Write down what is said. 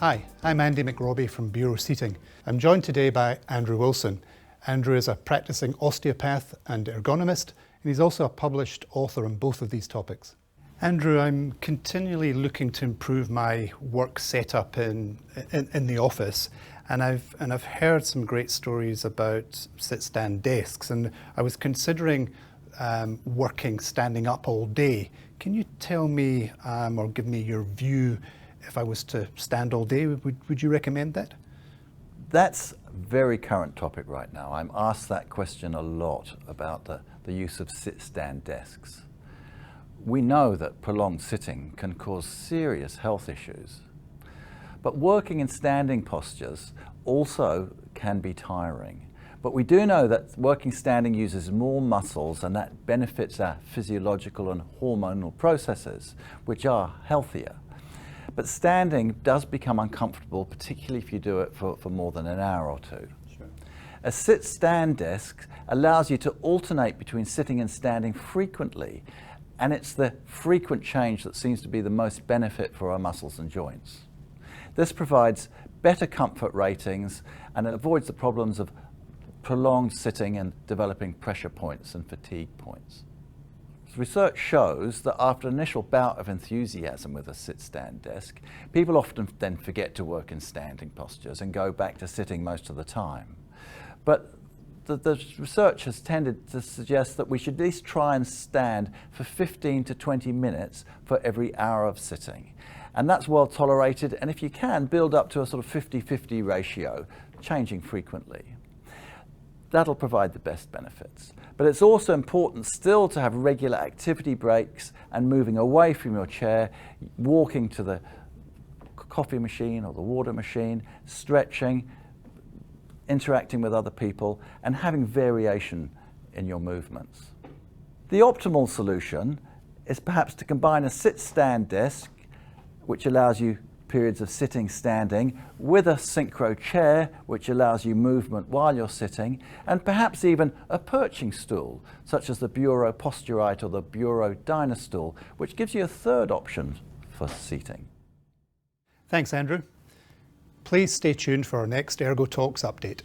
Hi, I'm Andy McRobbie from Buro Seating. I'm joined today by Andrew Wilson. Andrew is a practicing osteopath and ergonomist, and he's also a published author on both of these topics. Andrew, I'm continually looking to improve my work setup in the office, and I've heard some great stories about sit-stand desks, and I was considering working standing up all day. Can you tell me or give me your view if I was to stand all day? Would you recommend that? That's a very current topic right now. I'm asked that question a lot about the use of sit-stand desks. We know that prolonged sitting can cause serious health issues, but working in standing postures also can be tiring. But we do know that working standing uses more muscles, and that benefits our physiological and hormonal processes, which are healthier. But standing does become uncomfortable, particularly if you do it for more than an hour or two. Sure. A sit-stand desk allows you to alternate between sitting and standing frequently, and it's the frequent change that seems to be the most benefit for our muscles and joints. This provides better comfort ratings, and it avoids the problems of prolonged sitting and developing pressure points and fatigue points. Research shows that after an initial bout of enthusiasm with a sit-stand desk, people often then forget to work in standing postures and go back to sitting most of the time. But the research has tended to suggest that we should at least try and stand for 15 to 20 minutes for every hour of sitting. And that's well tolerated, and if you can, build up to a sort of 50-50 ratio, changing frequently. That'll provide the best benefits. But it's also important still to have regular activity breaks and moving away from your chair, walking to the coffee machine or the water machine, stretching, interacting with other people, and having variation in your movements. The optimal solution is perhaps to combine a sit-stand desk, which allows you periods of sitting, standing, with a synchro chair, which allows you movement while you're sitting, and perhaps even a perching stool, such as the Buro Posturite or the Buro Dynastool, which gives you a third option for seating. Thanks, Andrew. Please stay tuned for our next ErgoTalks update.